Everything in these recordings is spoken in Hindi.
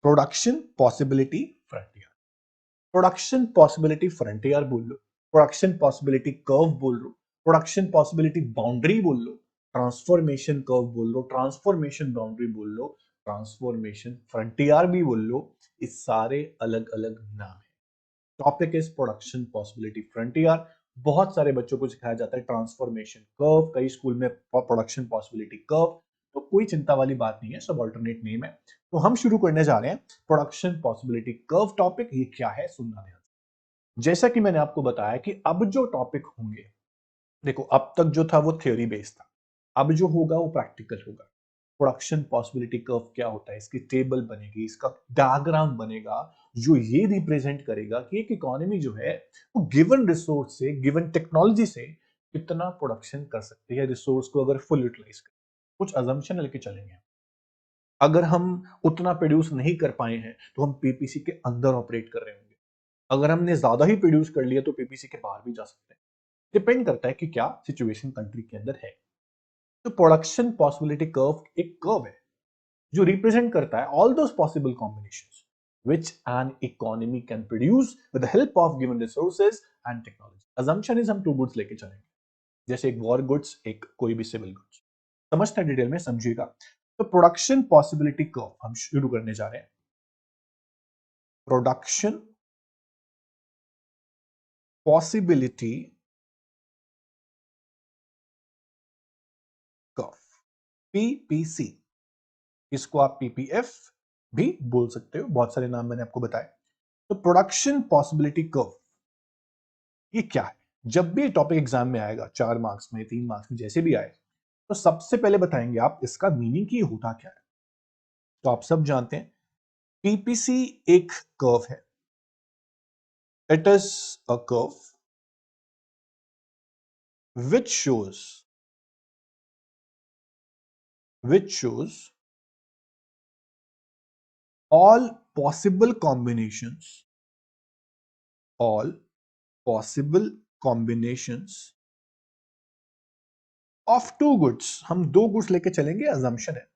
Production possibility frontier, production possibility frontier बोल लो, प्रोडक्शन पॉसिबिलिटी कर्व बोल लो, प्रोडक्शन पॉसिबिलिटी बाउंड्री बोल लो, ट्रांसफॉर्मेशन कर्व बोल लो, ट्रांसफॉर्मेशन बाउंड्री बोल लो, ट्रांसफॉर्मेशन फ्रंटियर भी बोल लो। इस सारे अलग अलग नाम है। Topic is production possibility frontier. बहुत सारे बच्चों को सिखाया जाता है ट्रांसफॉर्मेशन कर्व, कई स्कूल में प्रोडक्शन पॉसिबिलिटी कर्व। तो कोई चिंता वाली बात नहीं है, सब ऑल्टरनेट नेम है। तो हम शुरू करने जा रहे हैं प्रोडक्शन पॉसिबिलिटी कर्व टॉपिक। ये क्या है सुनना ध्यान से। जैसा कि मैंने आपको बताया कि अब जो टॉपिक होंगे, देखो अब तक जो था वो थ्योरी बेस्ड था, अब जो होगा वो प्रैक्टिकल होगा। प्रोडक्शन पॉसिबिलिटी कर्व क्या होता है, इसकी टेबल बनेगी, इसका डायग्राम बनेगा जो ये रिप्रेजेंट करेगा कि एक इकोनॉमी जो है वो गिवन रिसोर्स से, गिवन टेक्नोलॉजी से कितना प्रोडक्शन कर सकती है, रिसोर्स को अगर फुल यूटिलाइज कर। कुछ अजम्पशन लेके चलेंगे। अगर हम उतना प्रोड्यूस नहीं कर पाए हैं तो हम पीपीसी के अंदर ऑपरेट कर रहे होंगे, अगर हमने ज्यादा ही प्रोड्यूस कर लिया तो पीपीसी के बाहर भी जा सकते हैं। डिपेंड करता है कि क्या सिचुएशन कंट्री के अंदर है। तो प्रोडक्शन पॉसिबिलिटी कर्व एक कर्व है जो रिप्रेजेंट करता है all those possible combinations which an economy can produce with the help of given resources and technology. assumption is हम टू गुड्स लेके चलेंगे, जैसे एक वॉर गुड्स, एक कोई भी सिविल गुड्स। समझते हैं डिटेल में, समझिएगा। तो प्रोडक्शन पॉसिबिलिटी कर्व हम शुरू करने जा रहे हैं। प्रोडक्शन पॉसिबिलिटी कर्व, पीपीसी, इसको आप पीपीएफ भी बोल सकते हो, बहुत सारे नाम मैंने आपको बताए। तो प्रोडक्शन पॉसिबिलिटी कर्व ये क्या है? जब भी टॉपिक एग्जाम में आएगा, 4 मार्क्स में, 3 मार्क्स में, जैसे भी आए, तो सबसे पहले बताएंगे आप इसका मीनिंग की होता क्या है। तो आप सब जानते हैं पीपीसी एक कर्व है। It is a curve which shows all possible combinations, all possible combinations of two goods। हम दो गुड्स लेके चलेंगे, assumption है,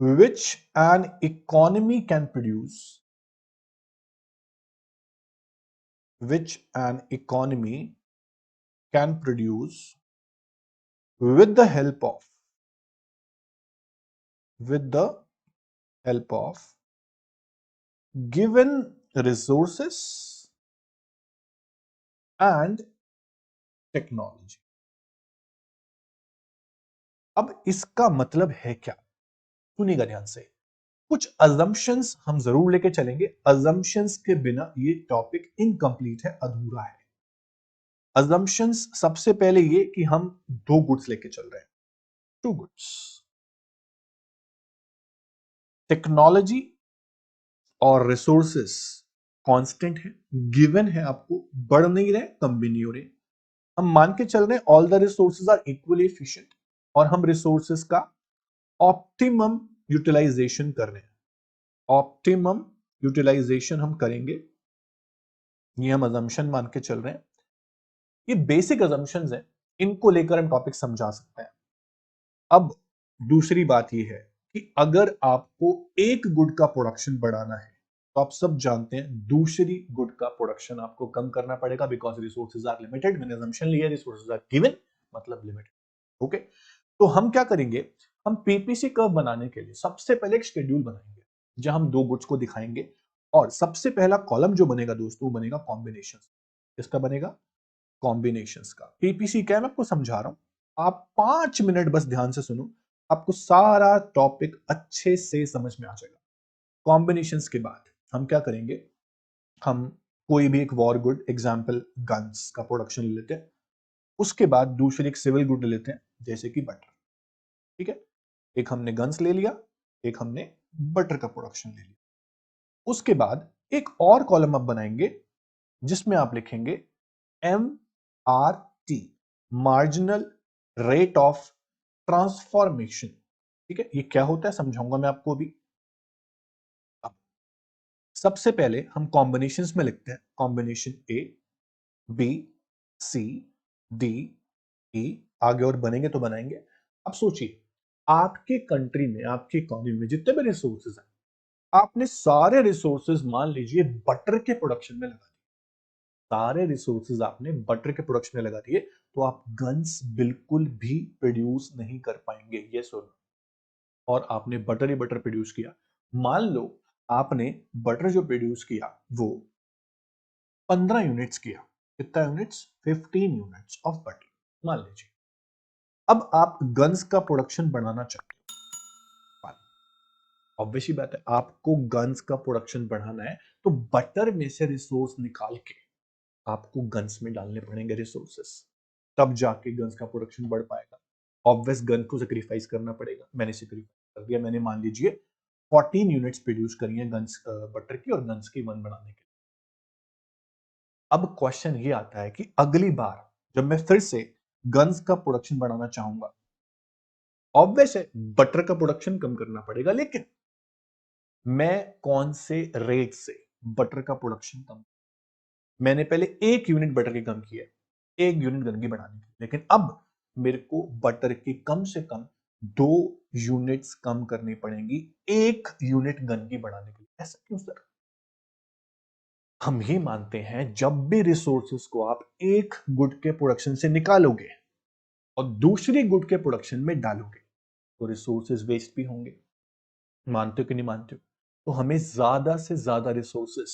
which an economy can produce, which an economy can produce with the help of, with the help of given resources and technology। अब इसका मतलब है क्या, सुनिएगा ध्यान से। कुछ assumptions हम जरूर लेके चलेंगे, assumptions के बिना ये टॉपिक इनकम्प्लीट है, अधूरा है। assumptions सबसे पहले ये कि हम दो गुड्स लेके चल रहे हैं, टू गुड्स। टेक्नोलॉजी और रिसोर्सेस कांस्टेंट है, गिवन है, आपको बढ़ नहीं रहे, कम भी नहीं हो रहे। हम मान के चल रहे हैं all the resources are equally efficient, और हम रिसोर्सेज का ऑप्टिमम यूटिलाइजेशन कर रहे हैं, ऑप्टिमम यूटिलाइजेशन हम करेंगे, ये हम अजम्पशन मान के चल रहे हैं। ये बेसिक अजम्पशंस हैं, इनको लेकर हम टॉपिक समझा सकते हैं। अब दूसरी बात ये है कि अगर आपको एक गुड का प्रोडक्शन बढ़ाना है तो आप सब जानते हैं दूसरी गुड का प्रोडक्शन आपको कम करना पड़ेगा, बिकॉज रिसोर्सेज आर लिमिटेड। मैंने assumption लिया रिसोर्सेज आर गिवन, मतलब लिमिटेड। ओके, तो हम क्या करेंगे, हम पीपीसी कर्व बनाने के लिए सबसे पहले एक शेड्यूल बनाएंगे जहां हम दो गुड्स को दिखाएंगे, और सबसे पहला कॉलम जो बनेगा दोस्तों वो बनेगा कॉम्बिनेशन। इसका बनेगा कॉम्बिनेशंस का। पीपीसी क्या है मैं आपको समझा रहा हूं, आप 5 मिनट बस ध्यान से सुनो, आपको सारा टॉपिक अच्छे से समझ में आ जाएगा। कॉम्बिनेशंस के बाद हम क्या करेंगे, हम कोई भी एक वॉर गुड, एग्जांपल गन्स का प्रोडक्शन ले लेते हैं। उसके बाद दूसरी एक सिविल गुड ले लेते हैं, जैसे कि बटर। ठीक है, एक हमने गन्स ले लिया, एक हमने बटर का प्रोडक्शन ले लिया। उसके बाद एक और कॉलम आप बनाएंगे जिसमें आप लिखेंगे M R T, marginal rate of transformation. ठीक है, ये क्या होता है समझाऊंगा मैं आपको अभी। अब सबसे पहले हम कॉम्बिनेशंस में लिखते हैं, combination A, B, C, D, ई, आगे और बनेंगे तो बनाएंगे। अब सोचिए, आपके कंट्री में, आपकी इकोनॉमी में जितने भी रिसोर्सेज हैं, आपने सारे रिसोर्सेज मान लीजिए बटर के प्रोडक्शन में लगा दिए, सारे रिसोर्सेज आपने बटर के प्रोडक्शन में लगा दिए, तो आप गन्स बिल्कुल भी प्रोड्यूस नहीं कर पाएंगे। ये सुनो, और आपने बटर ही बटर प्रोड्यूस किया, मान लो आपने बटर जो प्रोड्यूस किया वो 15 यूनिट्स किया, कितना यूनिट्स? 15 यूनिट्स ऑफ बटर मान लीजिए। अब आप गन्स का प्रोडक्शन बढ़ाना चाहते हो, ऑब्वियसली बात है, आपको गन्स का प्रोडक्शन बढ़ाना है, तो बटर में से रिसोर्स निकाल के आपको गन्स में डालने पड़ेंगे रिसोर्सेस, तब जाके गन्स का प्रोडक्शन बढ़ पाएगा। ऑब्वियस गन को सेक्रीफाइस करना पड़ेगा, मैंने सेक्रीफाइस कर दिया, मैंने मान लीजिए 14 यूनिट्स प्रोड्यूस करी है गन्स बटर की और गन्स की वन बनाने के लिए। अब क्वेश्चन ये आता है कि अगली बार जब मैं फिर से गन्स का प्रोडक्शन बढ़ाना चाहूंगा, ऑब्वियस है बटर का प्रोडक्शन कम करना पड़ेगा, लेकिन मैं कौन से रेट से बटर का प्रोडक्शन कम? मैंने पहले 1 यूनिट बटर की कम किया, 1 यूनिट गन की बढ़ानी थी, लेकिन अब मेरे को बटर की कम से कम 2 यूनिट्स कम करनी पड़ेंगी 1 यूनिट गन की बढ़ाने के लिए। ऐसा क्यों सर? हम ही मानते हैं जब भी रिसोर्सेस को आप एक गुड के प्रोडक्शन से निकालोगे और दूसरी गुड के प्रोडक्शन में डालोगे तो रिसोर्सेज वेस्ट भी होंगे। मानते हो कि नहीं मानते हो? तो हमें ज्यादा से ज्यादा रिसोर्सेस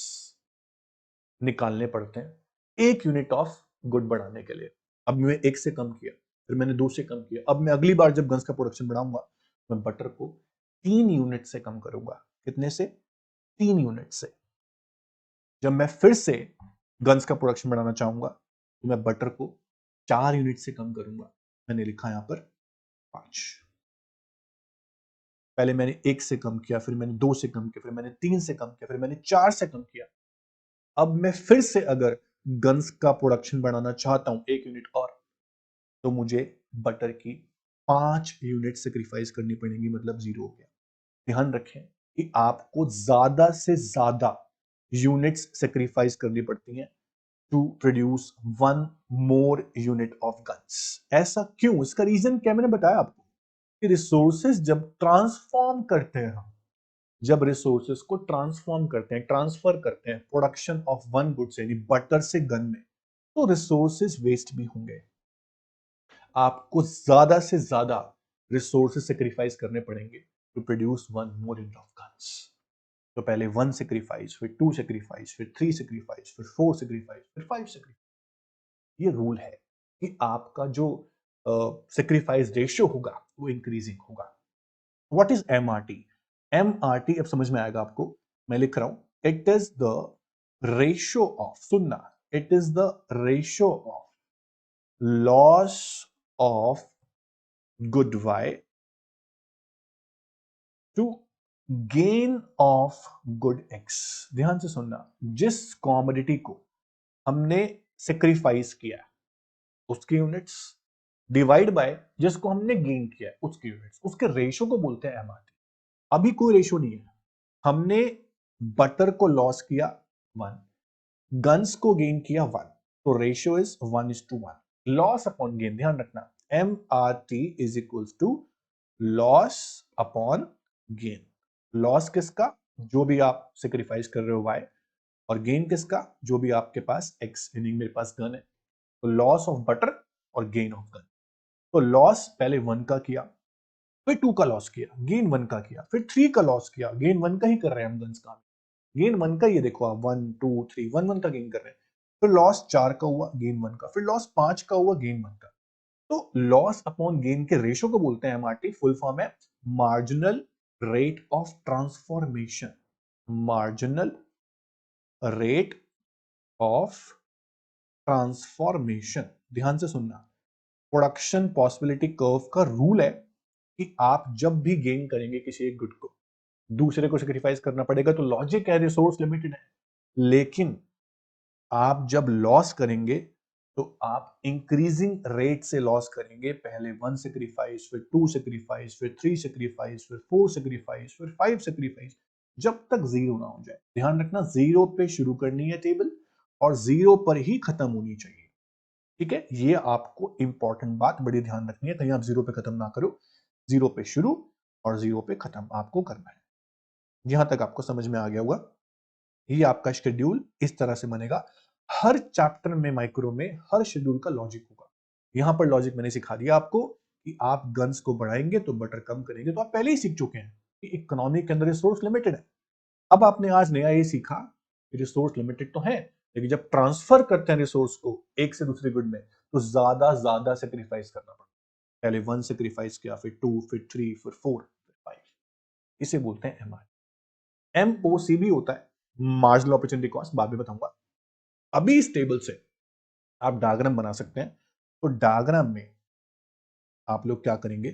निकालने पड़ते हैं 1 यूनिट ऑफ गुड बढ़ाने के लिए। अब मैं 1 से कम किया, फिर मैंने 2 से कम किया, अब मैं अगली बार जब गन्स का प्रोडक्शन बढ़ाऊंगा मैं बटर को 3 यूनिट से कम करूंगा। कितने से? 3 यूनिट से। जब मैं फिर से गन्स का प्रोडक्शन बढ़ाना चाहूंगा तो मैं बटर को 4 यूनिट से कम करूंगा। मैंने लिखा यहां पर 5। पहले मैंने 1 से कम किया, फिर मैंने 2 से कम किया, फिर मैंने 3 से कम किया, फिर मैंने 4 से कम किया। अब मैं फिर से अगर गन्स का प्रोडक्शन बढ़ाना चाहता हूं 1 यूनिट और, तो मुझे बटर की 5 यूनिट सेक्रीफाइस करनी पड़ेंगी, मतलब 0 हो गया। ध्यान रखें कि आपको ज्यादा से ज्यादा यूनिट्स सेक्रीफाइस करनी पड़ती हैं to produce 1 more unit of guns. ऐसा क्यों? इसका रीजन क्या मैंने बताया आपको कि रिसोर्सेज जब ट्रांसफॉर्म करते हैं हम, जब रिसोर्सेज को ट्रांसफॉर्म करते हैं, ट्रांसफर करते हैं प्रोडक्शन ऑफ वन गुड्स यानी बटर से गन में, तो रिसोर्सेज वेस्ट भी होंगे। आपको ज्यादा से ज्यादा रिसोर्सेज सेक्रीफाइस करने पड़ेंगे to produce 1 more unit of guns. तो पहले 1 सेक्रीफाइस, फिर 2 सेक्रीफाइस, फिर 3 सेक्रीफाइस, फिर 4 सेक्रीफाइस, फिर 5 सेक्रीफाइस। ये रूल है कि आपका जो सेक्रीफाइस रेशियो होगा वो इंक्रीजिंग होगा। What is MRT? एमआरटी अब समझ में आएगा आपको, मैं लिख रहा हूं, it is the ratio of, सुनना, it is the ratio of loss of good Y to gain of good X. ध्यान से सुनना, जिस कॉमोडिटी को हमने सेक्रीफाइस किया है उसकी यूनिट्स डिवाइड बाय जिसको हमने गेन किया है उसकी यूनिट्स, उसके रेशियो को बोलते हैं एमआरटी। अभी कोई रेशियो नहीं है, हमने बटर को लॉस किया 1, गन्स को गेन किया 1, तो ratio is 1:1। Loss upon gain, ध्यान रखना, M R T is equal to loss upon gain. Loss किसका? जो भी आप सेक्रीफाइस कर रहे हो वाई, और गेन किसका? जो भी आपके पास एक्स, यानी मेरे पास गन है, तो लॉस ऑफ बटर और गेन ऑफ गन। तो लॉस पहले 1 का किया, फिर 2 का लॉस किया, गेन 1 का किया, फिर 3 का लॉस किया, गेन 1 का ही कर रहे हैं हम गन्स का, गेन 1 का, ये देखो आप 1 2 3 1 1 का गेन कर रहे हैं। फिर लॉस 4 का हुआ, गेन 1 का, फिर लॉस 5 का हुआ, गेन 1 का। तो लॉस अपॉन गेन के रेशियो को बोलते हैं एमआरटी, फुल फॉर्म है marginal rate of transformation. Marginal rate of transformation. ध्यान से सुनना, प्रोडक्शन पॉसिबिलिटी कर्व का रूल है कि आप जब भी गेन करेंगे किसी एक गुड को, दूसरे को सेक्रीफाइस करना पड़ेगा, तो लॉजिक है, रिसोर्स लिमिटेड है। लेकिन आप जब लॉस करेंगे तो आप इंक्रीजिंग रेट से लॉस करेंगे, पहले 1 सेक्रीफाइस, फिर 2 सेक्रीफाइस, फिर 3 सेक्रीफाइस, फिर 4 सेक्रीफाइस, फिर 5 सेक्रीफाइस, जब तक 0 ना हो जाए। ध्यान रखना, 0 पे शुरू करनी है टेबल और 0 पर ही खत्म होनी चाहिए। ठीक है, ये आपको इंपॉर्टेंट बात बड़ी ध्यान रखनी है, कहीं आप 0 पे खत्म ना करो। 0 पे शुरू और 0 पे खत्म आपको करना है। यहां तक आपको समझ में आ गया होगा। ये आपका शेड्यूल इस तरह से बनेगा। हर चैप्टर में माइक्रो में हर शेड्यूल का लॉजिक होगा। यहां पर लॉजिक मैंने सिखा दिया आपको कि आप गन्स को बढ़ाएंगे तो बटर कम करेंगे, तो आप पहले ही सीख चुके हैं कि इकोनॉमी के अंदर रिसोर्स लिमिटेड है। अब आपने आज नया ये सीखा कि रिसोर्स लिमिटेड तो है, लेकिन जब ट्रांसफर करते हैं रिसोर्स को एक से दूसरे गुड में, तो ज्यादा सेक्रीफाइस करना पड़ता है। पहले 1 सेक्रीफाइस किया, फिर 2, फिर 3, फिर 4, फिर 5। इसे बोलते हैं एमआर। एमओसी भी होता है, मार्जिनल अपॉर्चुनिटी कॉस्ट, बाद में बताऊंगा। अभी इस टेबल से आप डायग्राम बना सकते हैं। तो डायग्राम में आप लोग क्या करेंगे,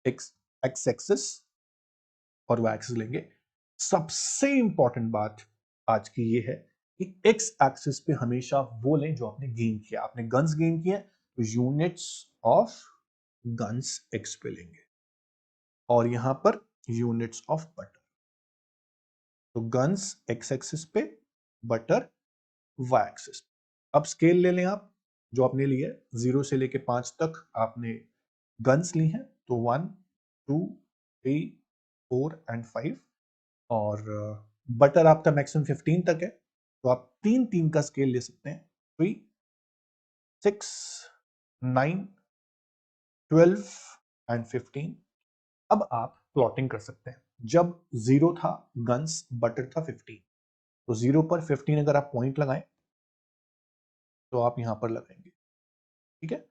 एक्स एक्सिस और वाई एक्सिस लेंगे। सबसे इंपॉर्टेंट बात आज की ये है कि एक्स एक्सिस पे हमेशा वो लें जो आपने गेन किया। आपने गन्स गेन किए तो यूनिट्स ऑफ गन्स एक्स पे लेंगे, और यहां पर यूनिट्स ऑफ बटर। तो गन्स एक्स एक्सिस पे, बटर वाई एक्सिस। अब स्केल ले लें आप जो आपने लिया, 0 से लेके 5 तक आपने गन्स ली हैं, तो 1, 2, 3, 4 एंड 5। और बटर आपका मैक्सिमम 15 तक है, तो आप 3 का स्केल ले सकते हैं, 3, 6, 9, 12 एंड 15। अब आप प्लॉटिंग कर सकते हैं। जब 0 था गन्स, बटर था 15, तो 0 पर 15 अगर आप पॉइंट लगाएं तो आप यहां पर लगाएंगे, ठीक है।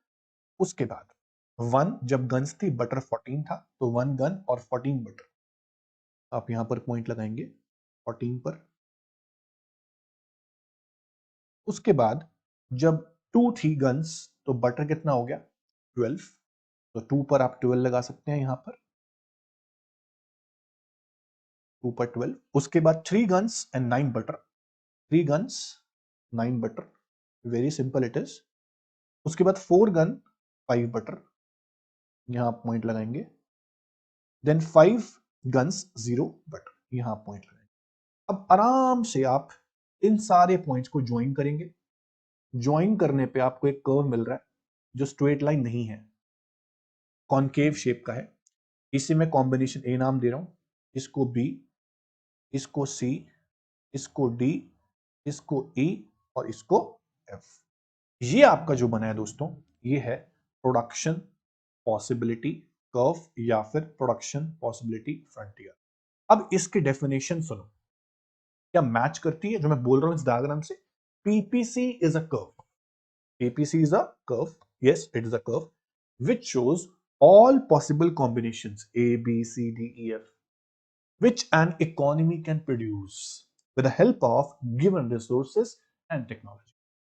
उसके बाद 1 जब गन्स थी, बटर 14 था, तो 1 गन और 14 बटर, आप यहां पर पॉइंट लगाएंगे 14 पर। उसके बाद जब 2 थी गन्स, तो बटर कितना हो गया, 12, तो 2 पर आप 12 लगा सकते हैं यहां पर, 2 पर 12। उसके बाद 3 guns and 9 butter, 3 guns 9 butter, very simple it is. उसके बाद 4 गन 5 बटर, यहां आप पॉइंट लगाएंगे। देन 5 गन्स 0 बटर, यहां आप पॉइंट लगाएंगे। अब आराम से आप इन सारे पॉइंट्स को ज्वाइन करेंगे। ज्वाइन करने पे आपको एक कर्व मिल रहा है जो स्ट्रेट लाइन नहीं है, कॉनकेव शेप का है। इसे मैं कॉम्बिनेशन ए नाम दे रहा हूं, इसको बी, इसको सी, इसको डी, इसको ई और इसको एफ। ये आपका जो बना है दोस्तों, ये है प्रोडक्शन पॉसिबिलिटी कर्व या फिर प्रोडक्शन पॉसिबिलिटी फ्रंटियर। अब इसकी डेफिनेशन सुनो, क्या मैच करती है जो मैं बोल रहा हूं इस डायग्राम से। PPC is a curve, PPC is a curve, yes it is a curve which shows all possible combinations A, B, C, D, E, F which an economy can produce with the help of given resources and technology।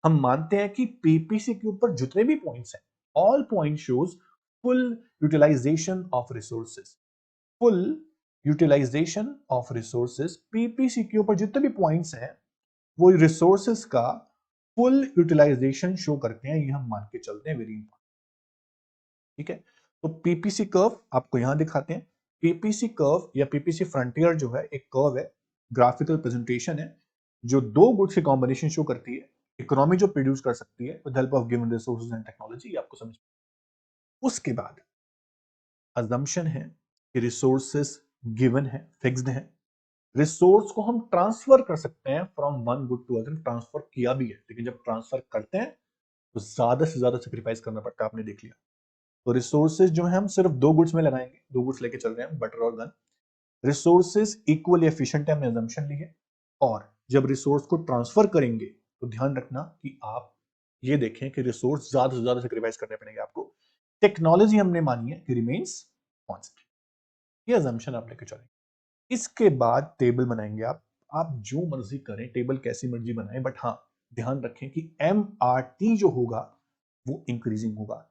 हम मानते हैं कि पीपीसी के ऊपर जितने भी पॉइंट्स हैं, all point shows full utilization of resources, full utilization of resources। PPC के ऊपर जितने भी पॉइंट्स हैं वो रिसोर्सेस का फुल यूटिलाइजेशन शो करते हैं, ये हम मान के चलते हैं, वेरी इंपॉर्टेंट, ठीक है। तो पीपीसी कर्व आपको यहां दिखाते हैं। पीपीसी कर्व या पीपीसी फ्रंटियर जो है एक कर्व है, ग्राफिकल प्रेजेंटेशन है, जो दो गुड्स की कॉम्बिनेशन शो करती है, इकोनॉमी जो प्रोड्यूस कर सकती है with help of given resources and technology, आपको समझ। उसके बाद अजम्पशन है कि रिसोर्सेज गिवन है, फिक्स्ड है। रिसोर्स को हम ट्रांसफर कर सकते हैं from one good to other, transfer किया भी है, लेकिन जब ट्रांसफर करते हैं तो ज्यादा से ज्यादा सेक्रीफाइस करना पड़ता है, आपने देख लिया। तो रिसोर्सेज जो है हम सिर्फ दो गुड्स में लगाएंगे, दो गुड्स लेके चल रहे हैं, बटर और गन। रिसोर्सेज इक्वली एफिशिएंट है, हमने अजम्पशन ली है। और जब रिसोर्स को ट्रांसफर करेंगे तो ध्यान रखना कि आप ये देखें कि रिसोर्स ज्यादा से ज्यादा सेक्रीफाइस करने पड़ेंगे आपको। टेक्नोलॉजी हमने मानी है कि रिमेन्स कांस्टेंट, ये अजम्पशन आप लेके चलेंगे। इसके बाद टेबल बनाएंगे आप जो मर्जी करें, टेबल कैसी मर्जी बनाएं, बट हाँ ध्यान रखें कि MRT जो होगा वो इंक्रीजिंग होगा।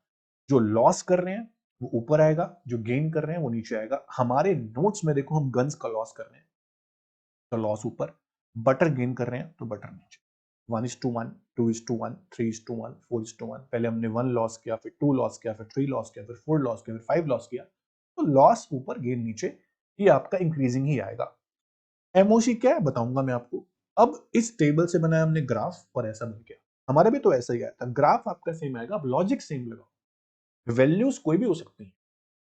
जो लॉस कर रहे हैं वो ऊपर आएगा, जो गेन कर रहे हैं वो नीचे आएगा। हमारे नोट्स में देखो हम गन्स का लॉस कर रहे हैं तो लॉस ऊपर, बटर गेन कर रहे हैं तो बटर नीचे। 1:1, 2:1, 3:1, 4:1। पहले हमने 1 लॉस किया, फिर 2 लॉस किया, फिर 3 लॉस किया, फिर 4 लॉस किया, फिर 5 लॉस किया। तो लॉस ऊपर गेन नीचे, ये आपका इंक्रीजिंग ही आएगा। एमओसी क्या है बताऊंगा मैं आपको। अब इस टेबल से बनाया हमने ग्राफ और ऐसा बन गया। हमारा भी तो ऐसा ही आया था, ग्राफ आपका सेम आएगा, अब लॉजिक सेम लगाओ। वैल्यूज कोई भी हो सकती है,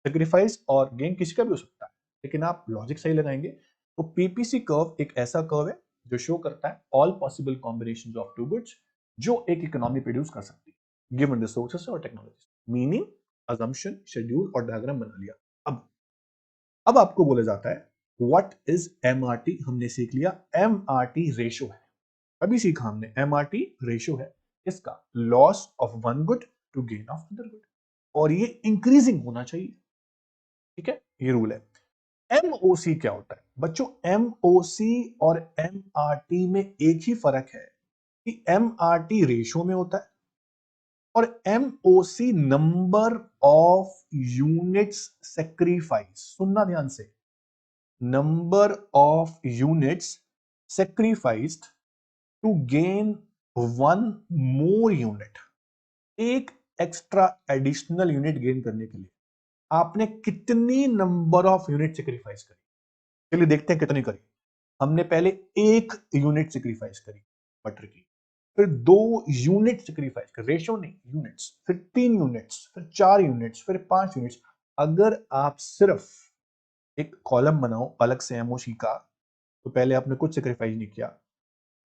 सेक्रीफाइस और गेन किसी का भी हो सकता है, लेकिन आप लॉजिक सही लगाएंगे तो पीपीसी कर्व एक ऐसा कर्व है जो शो करता है all possible combinations of two goods जो एक इकोनॉमी प्रोड्यूस कर सकती है गिवन रिसोर्सेस और टेक्नोलॉजी। मीनिंग, अजम्पशन, शेड्यूल और डायग्राम बना लिया। अब आपको बोला जाता है व्हाट इज एमआरटी। हमने सीख लिया एमआरटी रेशो है, अभी सीखा हमने एमआरटी रेशो है इसका loss of one good to gain of other good, और ये इंक्रीजिंग होना चाहिए। ठीक है, ये रूल है। एमओसी क्या होता है बच्चों? एमओसी और एमआरटी में एक ही फर्क है कि एमआरटी रेशो में होता है और MOC number of units sacrifice. सुनना ध्यान से, number of units sacrificed to gain one more unit. एक एक्स्ट्रा एडिशनल यूनिट गेन करने के लिए आपने कितनी नंबर ऑफ यूनिट सेक्रीफाइस करी? चलिए देखते हैं कितनी करी। हमने पहले एक यूनिट सेक्रीफाइस करी बटर की, फिर 2 यूनिट सेक्रीफाइस कर, रेशियो नहीं यूनिट्स, फिर 3 यूनिट्स, फिर 4 यूनिट्स, फिर 5 यूनिट्स। अगर आप सिर्फ एक कॉलम बनाओ अलग से एमओसी का, तो पहले आपने कुछ सेक्रीफाइस नहीं किया,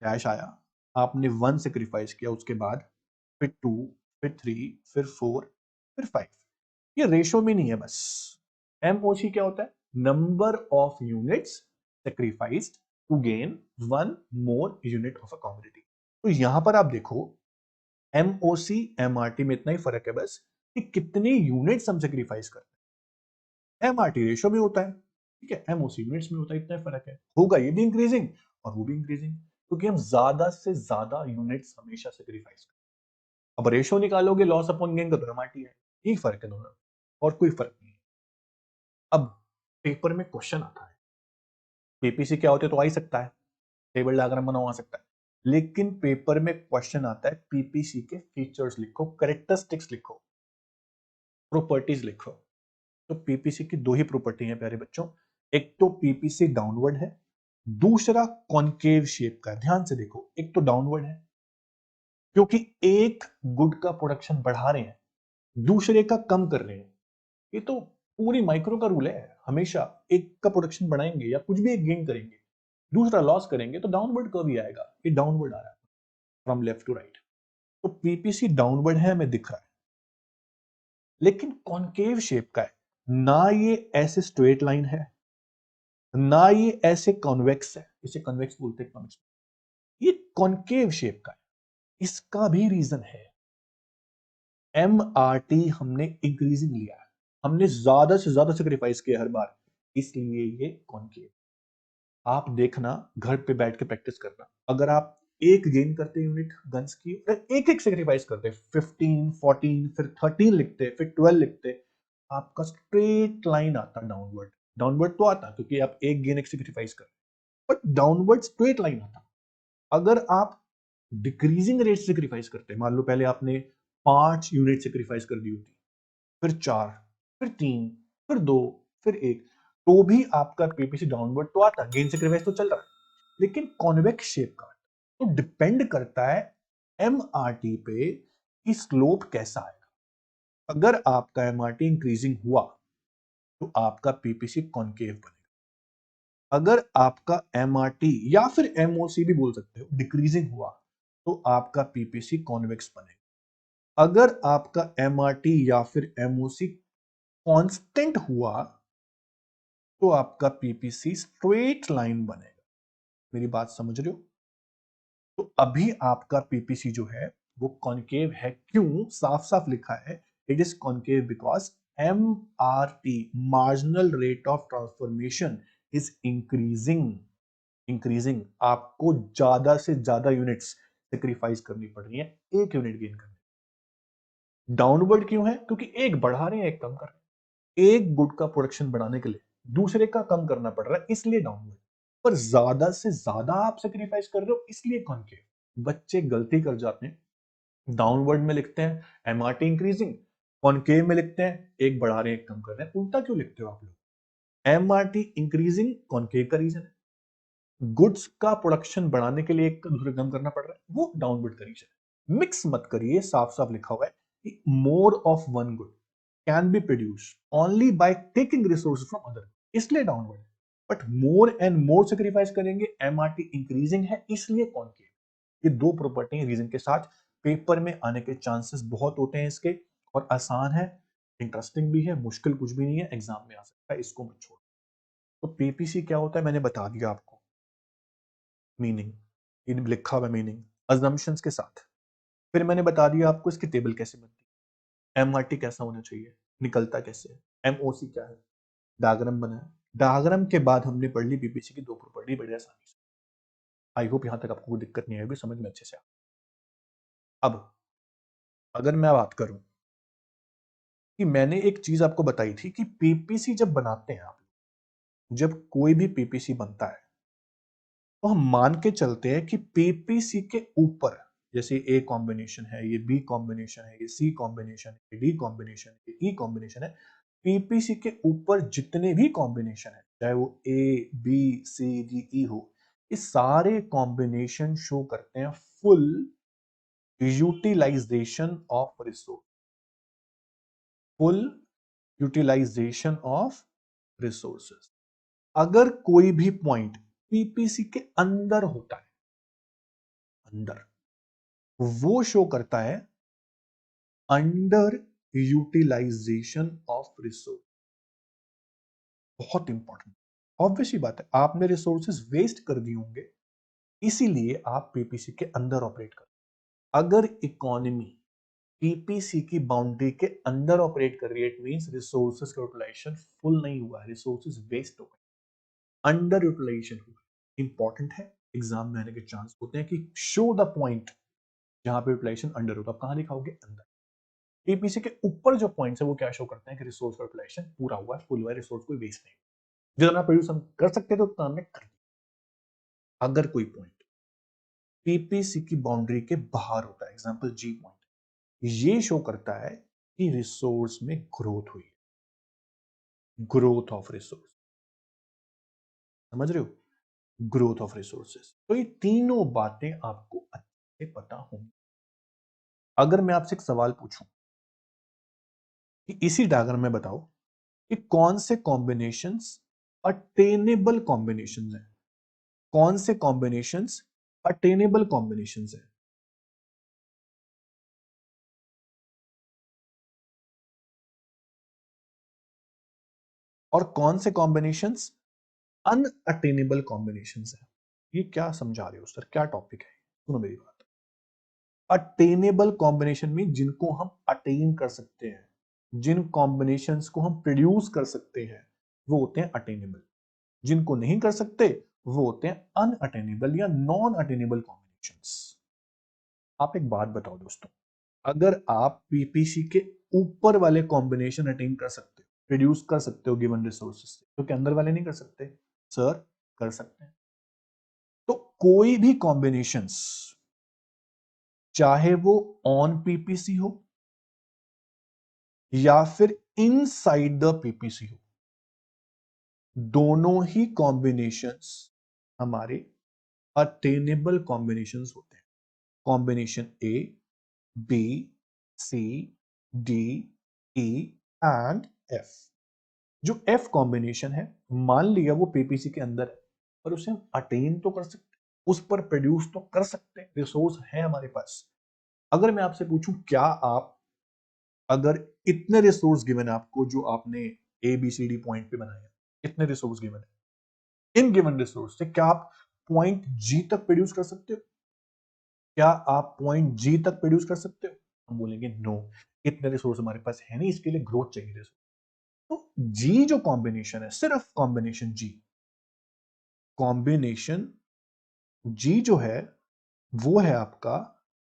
कैश आया, आपने 1 सेक्रीफाइस किया, उसके बाद फिर 2, फिर 3, फिर 4, फिर 5। ये रेशियो में नहीं है बस। एमओसी क्या होता है? Number of units sacrificed to gain one more unit of a commodity. तो यहां पर आप देखो एमओसी एमआरटी में इतना ही फर्क है बस कि कितने यूनिट्स हम सेक्रीफाइस करते हैं। एमआरटी रेशियो में होता है, ठीक है, एमओसी यूनिट्स में होता है, इतना ही फर्क है। होगा ये भी इंक्रीजिंग और वो भी इंक्रीजिंग, क्योंकि हम ज्यादा से ज्यादा यूनिट्स हमेशा सेक्रीफाइस करते हैं। अब रेशियो निकालोगे लॉस अपॉन गेन का तो एमआरटी है, यही फर्क है दोनों, और कोई फर्क नहीं है। अब पेपर में क्वेश्चन आता है पीपीसी क्या होते तो आ ही सकता है, टेबल डायग्राम बना आ सकता है, लेकिन पेपर में क्वेश्चन आता है पीपीसी के फीचर्स लिखो, कैरेक्टरिस्टिक्स लिखो, प्रॉपर्टीज लिखो। तो पीपीसी की 2 ही प्रॉपर्टी है प्यारे बच्चों, एक तो पीपीसी डाउनवर्ड है, दूसरा कॉनकेव शेप का है। ध्यान से देखो, एक तो डाउनवर्ड है क्योंकि एक गुड का प्रोडक्शन बढ़ा रहे हैं, दूसरे का कम कर रहे हैं। ये तो पूरी माइक्रो का रूल है, हमेशा एक का प्रोडक्शन बढ़ाएंगे या कुछ भी एक गेन करेंगे, दूसरा लॉस करेंगे तो डाउनवर्ड कर्व ही आएगा। ये डाउनवर्ड आ रहा है फ्रॉम लेफ्ट टू राइट, तो पीपीसी डाउनवर्ड है हमें दिख रहा है, लेकिन कॉनकेव शेप का है। ना ये ऐसे स्ट्रेट लाइन है, ना ये ऐसे कॉन्वेक्स है, इसे कन्वेक्स बोलते हैं, कॉन्वेक्स, ये कॉनकेव शेप का है। इसका भी रीजन है, एमआरटी हमने इंक्रीजिंग लिया है, हमने ज्यादा से ज्यादा सेक्रीफाइस किया हर बार, इसलिए ये कॉनकेव। आप देखना घर पे बैठ के प्रैक्टिस करना, अगर आप एक गेन करते यूनिट गन्स की और एक एक सेक्रीफाइस करते 15 14 फिर 13 लिखते फिर 12 लिखते, आपका स्ट्रेट लाइन आता डाउनवर्ड। डाउनवर्ड तो आता क्योंकि आप एक गेन एक सेक्रीफाइस कर, बट डाउनवर्ड स्ट्रेट लाइन आता। अगर आप डिक्रीजिंग रेट सेक्रीफाइस करते, मान लो पहले आपने 5 यूनिट सेक्रीफाइस कर दी होती, फिर 4, फिर 3, फिर 2, फिर 1, तो भी आपका पीपीसी डाउनवर्ड तो आता, गेन सेक्रीफाइस तो चल रहा है, लेकिन कॉन्वेक्स शेप का। तो डिपेंड करता है एमआरटी पे कि स्लोप कैसा आएगा। अगर आपका एमआरटी इंक्रीजिंग हुआ तो आपका पीपीसी कॉन्केव बनेगा। अगर आपका एमआरटी या फिर एमओसी भी बोल सकते हो डिक्रीजिंग हुआ तो आपका पीपीसी कॉन्वेक्स बनेगा। अगर आपका एमआरटी या फिर एमओसी कांस्टेंट हुआ तो आपका पीपीसी स्ट्रेट लाइन बनेगा। मेरी बात समझ रहे हो? तो अभी आपका पीपीसी जो है वो कॉन्केव है, क्यों? साफ साफ लिखा है, it is concave because MRT, marginal rate of transformation, is increasing. Increasing, आपको ज्यादा से ज्यादा यूनिट्स सेक्रीफाइस करनी पड़ रही है एक यूनिट गेन करने। डाउनवर्ड क्यों है? क्योंकि एक बढ़ा रहे हैं एक कम कर रहे हैं, एक गुड का प्रोडक्शन बढ़ाने के लिए दूसरे का कम करना पड़ रहा है, इसलिए डाउनवर्ड। पर ज्यादा से ज्यादा आप सेक्रीफाइस कर रहे हो, इसलिए कॉन्केव। बच्चे गलती कर जाते हैं, डाउनवर्ड में लिखते हैं एमआरटी इंक्रीजिंग, कॉन्केव में लिखते हैं एक बढ़ा रहे हैं एक कम कर रहे हैं। उल्टा क्यों लिखते हो आप लोग? एमआरटी इंक्रीजिंग कॉन्केव का रीजन है, गुड्स का प्रोडक्शन बढ़ाने के लिए एक का दूसरे कम करना पड़ रहा है, वो डाउनवर्ड का रीजन है। मिक्स मत करिए, साफ साफ लिखा हुआ है कि more of one good, can be produce only by taking resource from other, इसलिए downward. But more and more sacrifice करेंगे, एमआरटी इंक्रीजिंग है, इसलिए कौन की। ये दो प्रॉपर्टी रीजन के साथ पेपर में आने के चांसेस बहुत होते हैं इसके, और आसान है, इंटरेस्टिंग भी है, मुश्किल कुछ भी नहीं है, एग्जाम में आ सकता है, इसको मत छोड़। तो पीपीसी क्या होता है मैंने बता दिया आपको, मीनिंग, ये लिखा हुआ मीनिंग अजम्पशंस के साथ। फिर मैंने बता दिया आपको इसकी टेबल कैसे बनती है, एमआरटी कैसा होना चाहिए, निकलता कैसे है, एमओसी क्या है, डायग्राम बनाया। डायग्राम के बाद हमने पढ़ ली पीपीसी की दो प्रॉपर्टी बड़ी आसानी से। आई होप यहां तक आपको कोई दिक्कत नहीं आएगी, समझ में अच्छे से। अब अगर मैं बात करूं कि मैंने एक चीज आपको बताई थी कि पीपीसी जब बनाते हैं आप, जब कोई भी पीपीसी बनता है तो हम मान के चलते हैं कि पीपीसी के ऊपर, जैसे ए कॉम्बिनेशन है, ये बी कॉम्बिनेशन है, ये सी कॉम्बिनेशन है, ये डी कॉम्बिनेशन है, ये ई कॉम्बिनेशन है, पीपीसी के ऊपर जितने भी कॉम्बिनेशन है, चाहे वो ए बी सी डी ई हो, ये सारे कॉम्बिनेशन शो करते हैं full utilisation of resource, full utilisation of resources. अगर कोई भी पॉइंट पीपीसी के अंदर होता है, अंदर, वो शो करता है अंडर यूटिलाइजेशन ऑफ रिसोर्स। बहुत इंपॉर्टेंट, ऑब्वियसली बात है, आपने रिसोर्सेज वेस्ट कर दिए होंगे, इसीलिए आप पीपीसी के अंदर ऑपरेट कर। अगर इकोनॉमी पीपीसी की बाउंड्री के अंदर ऑपरेट कर रही है, इट मींस रिसोर्सेज का यूटिलाइजेशन फुल नहीं हुआ है, रिसोर्सेज वेस्ट हो गए, अंडर यूटिलाइजेशन हुआ। इंपॉर्टेंट है, एग्जाम में आने के चांस होते हैं कि शो द पॉइंट जहां पे यूटिलाइजेशन अंडर होगा, कहां लिखाओगे, अंदर। पीपीसी के ऊपर जो पॉइंट्स है वो क्या शो करते हैं कि रिसोर्स का यूटिलाइजेशन पूरा हुआ है, फुल हुआ है, रिसोर्स कोई वेस्ट नहीं, जितना प्रोड्यूस हम कर सकते थे उतना हमने कर दिया। अगर कोई पॉइंट पीपीसी की बाउंड्री के बाहर होता है, एग्जांपल जी पॉइंट, ये शो करता है कि रिसोर्स में ग्रोथ हुई, ग्रोथ ऑफ रिसोर्स, समझ रहे हो, ग्रोथ ऑफ रिसोर्सेस। तो ये तीनों बातें आपको अच्छे से पता होंगी। अगर मैं आपसे एक सवाल पूछूं कि इसी डायग्राम में बताओ कि कौन से कॉम्बिनेशंस अटेनेबल कॉम्बिनेशंस हैं, कौन से कॉम्बिनेशंस अटेनेबल कॉम्बिनेशंस हैं, और कौन से कॉम्बिनेशंस अनअटेनेबल कॉम्बिनेशंस हैं। ये क्या समझा रहे हो सर, क्या टॉपिक है, सुनो मेरी बात। अटेनेबल कॉम्बिनेशन में जिनको हम अटेन कर सकते हैं, जिन कॉम्बिनेशंस को हम प्रोड्यूस कर सकते हैं, वो होते हैं अटेनेबल। जिनको नहीं कर सकते वो होते हैं अनअटेनेबल या नॉन अटेनेबल कॉम्बिनेशंस। आप एक बात बताओ दोस्तों, अगर आप पीपीसी के ऊपर वाले कॉम्बिनेशन अटेन कर सकते हो, प्रोड्यूस कर सकते हो गिवन रिसोर्सेज से, तो क्या अंदर वाले नहीं कर सकते? सर कर सकते हैं। तो कोई भी कॉम्बिनेशंस, चाहे वो ऑन पीपीसी हो या फिर इनसाइड द पीपीसी हो, दोनों ही कॉम्बिनेशंस हमारे अटेनेबल कॉम्बिनेशंस होते हैं। Combination A B C D E and F. जो एफ कॉम्बिनेशन है, मान लिया वो पीपीसी के अंदर है, पर उसे हम अटेन तो कर सकते, उस पर प्रोड्यूस तो कर सकते हैं, रिसोर्स है हमारे पास। अगर मैं आपसे पूछूं क्या आप, अगर इतने रिसोर्स गिवन है आपको जो आपने A B C D point पे बनाए हैं, इतने रिसोर्स गिवन है, इन गिवन रिसोर्स से क्या आप पॉइंट जी तक प्रोड्यूस कर सकते हो? क्या आप पॉइंट जी तक प्रोड्यूस कर सकते हो? हम बोलेंगे नो, इतने रिसोर्स हमारे पास है नहीं, इसके लिए ग्रोथ चाहिए रिसोर्स। तो जी जो कॉम्बिनेशन है, सिर्फ कॉम्बिनेशन जी, कॉम्बिनेशन जी जो है वो है आपका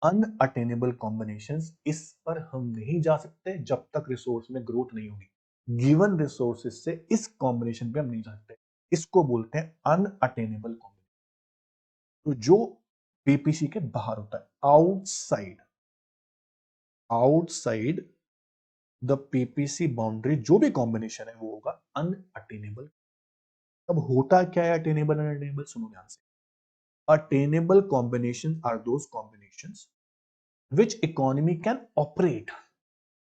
अनअटेनेबल कॉम्बिनेशंस। इस पर हम नहीं जा सकते जब तक रिसोर्स में ग्रोथ नहीं होगी, गिवन रिसोर्सेस से इस कॉम्बिनेशन पे हम नहीं जा सकते, इसको बोलते हैं अनअटेनेबल कॉम्बिनेशन। तो जो पीपीसी के बाहर होता है, outside, outside the PPC boundary जो भी कॉम्बिनेशन है वो होगा अनअटेनेबल। अब होता क्या है अटेनेबल अनअटेनेबल, सुनो ध्यान से। Attainable combination are those combinations which economy can operate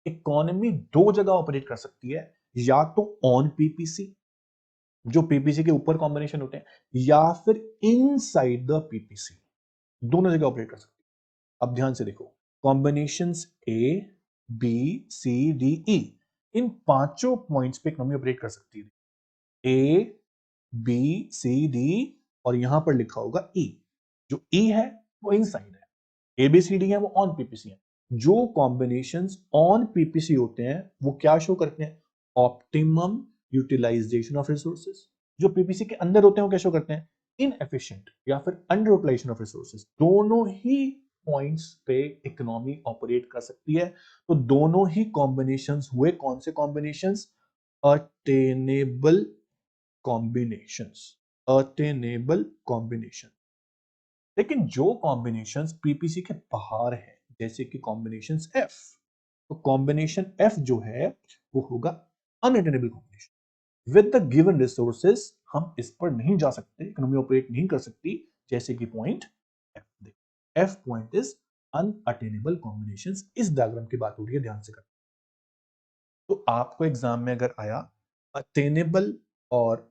economy दो जगह ऑपरेट कर सकती है, या तो ऑन पीपीसी, जो पीपीसी के ऊपर कॉम्बिनेशन होते हैं, या फिर इनसाइड द पीपीसी, दोनों जगह ऑपरेट कर सकती है। अब ध्यान से देखो, combinations A B C D E, इन पांचों पॉइंट्स पे इकोनॉमी ऑपरेट कर सकती है। ए बी सी डी और यहां पर लिखा होगा ई, जो ई है वो इनसाइड है, ए बी सी डी है वो ऑन पीपीसी है। जो कॉम्बिनेशंस ऑन पीपीसी होते हैं वो क्या शो करते हैं? Optimum utilisation of resources. जो पीपीसी के अंदर होते हैं वो क्या शो करते हैं? इनएफिशिएंट या फिर अंडर यूटिलाइजेशन ऑफ रिसोर्सेज। दोनों ही पॉइंट्स पे इकोनॉमी ऑपरेट कर सकती है। तो दोनों ही कॉम्बिनेशंस हुए कौन से combinations? Attainable combinations, attainable combination. लेकिन जो कॉम्बिनेशंस पीपीसी के बाहर है, जैसे कि कॉम्बिनेशंस एफ, तो कॉम्बिनेशन एफ जो है वो होगा unattainable combination. With the given resources हम इस पर नहीं जा सकते, इकोनॉमी ऑपरेट नहीं कर सकती, जैसे कि पॉइंट एफ। देखो F point is unattainable combinations. इस डायग्राम की बात हो रही है, ध्यान से कर। तो आपको एग्जाम में अगर आया अटेनेबल और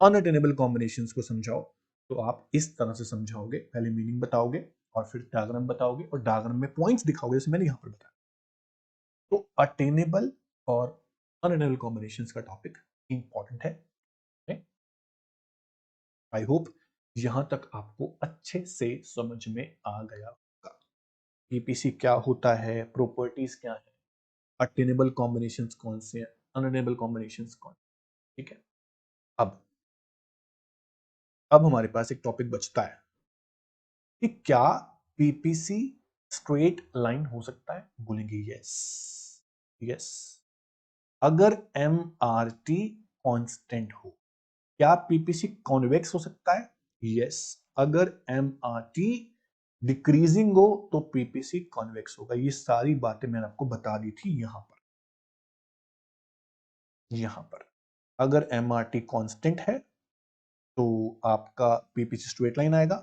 अनअटेनेबल कॉम्बिनेशंस को समझाओ, तो आप इस तरह से समझाओगे, पहले मीनिंग बताओगे और फिर डायग्राम बताओगे और डायग्राम में पॉइंट्स दिखाओगे, जैसे मैंने यहां पर बताया। तो अटेनेबल और अनअटेनेबल कॉम्बिनेशंस का टॉपिक इंपॉर्टेंट है। आई होप यहां तक आपको अच्छे से समझ में आ गया होगा पीपीसी क्या होता है, प्रॉपर्टीज क्या है, अटेनेबल कॉम्बिनेशंस कौन से हैं, अनअटेनेबल कॉम्बिनेशंस कौन। ठीक है। अब हमारे पास एक टॉपिक बचता है कि क्या पीपीसी स्ट्रेट लाइन हो सकता है? बोलेंगे यस। यस, अगर एम आर टी कॉन्स्टेंट हो। क्या पीपीसी कॉन्वेक्स हो सकता है? यस, अगर एम आर टी डिक्रीजिंग हो तो पीपीसी कॉन्वेक्स होगा। ये सारी बातें मैंने आपको बता दी थी यहां पर। अगर एम आर टी कॉन्स्टेंट है तो आपका पीपीसी स्ट्रेट लाइन आएगा।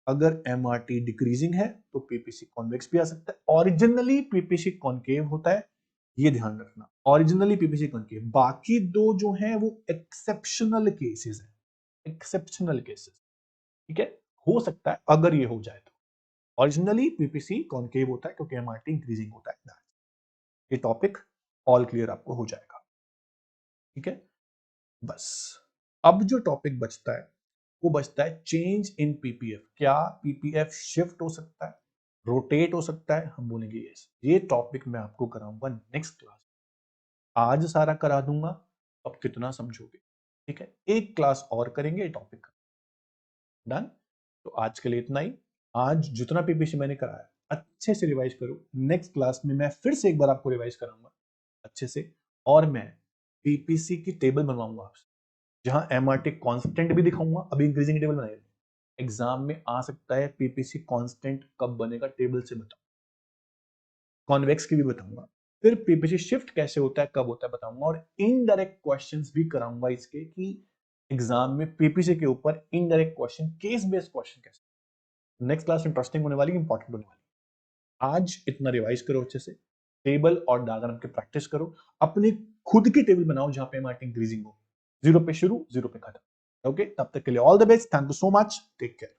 अगर एम आर टी डिक्रीजिंग है तो पीपीसी कॉन्वेक्स भी आ सकता है। ओरिजिनली पीपीसी कॉन्केव होता है, ये ध्यान रखना, ओरिजिनली पीपीसी कॉन्केव। बाकी दो जो हैं वो एक्सेप्शनल केसेस हैं, एक्सेप्शनल केसेस। ठीक है, हो सकता है अगर ये हो जाए तो। ओरिजिनली पीपीसी कॉन्केव होता है क्योंकि एमआरटी इंक्रीजिंग होता है। ये टॉपिक ऑल क्लियर आपको हो जाएगा। ठीक है, बस अब जो टॉपिक बचता है वो बचता है चेंज इन पीपीएफ। क्या पीपीएफ शिफ्ट हो सकता है, रोटेट हो सकता है? हम बोलेंगे यस। ये टॉपिक मैं आपको कराऊंगा नेक्स्ट क्लास। आज सारा करा दूंगा, अब कितना समझोगे? ठीक है, एक क्लास और करेंगे ये टॉपिक। डन। तो आज के लिए इतना ही। आज जितना पीपीसी मैंने कराया अच्छे से रिवाइज करो। नेक्स्ट क्लास में मैं फिर से एक बार आपको रिवाइज कराऊंगा अच्छे से, और मैं पीपीसी की टेबल बनवाऊंगा आपसे, जहां एमआरटी कांस्टेंट भी दिखाऊंगा। अभी इंक्रीजिंग टेबल बनाएंगे, एग्जाम में आ सकता है पीपीसी कांस्टेंट कब बनेगा टेबल से बताऊं, कॉन्वेक्स की भी बताऊंगा, फिर पीपीसी शिफ्ट कैसे होता है, कब होता है बताऊंगा, और इनडायरेक्ट क्वेश्चंस भी कराऊंगा इसके, कि एग्जाम में पीपीसी के ऊपर indirect question, case based question कैसे। नेक्स्ट क्लास इंटरेस्टिंग होने वाली, इंपॉर्टेंट होने वाली। आज इतना रिवाइज करो अच्छे से, टेबल और डायग्राम की प्रैक्टिस करो, अपनी खुद की टेबल बनाओ जहां पे एमआरटी इंक्रीजिंग हो, 0 पे शुरू 0 पे खत्म। ओके, तब तक के लिए all the best, thank you so much, take care.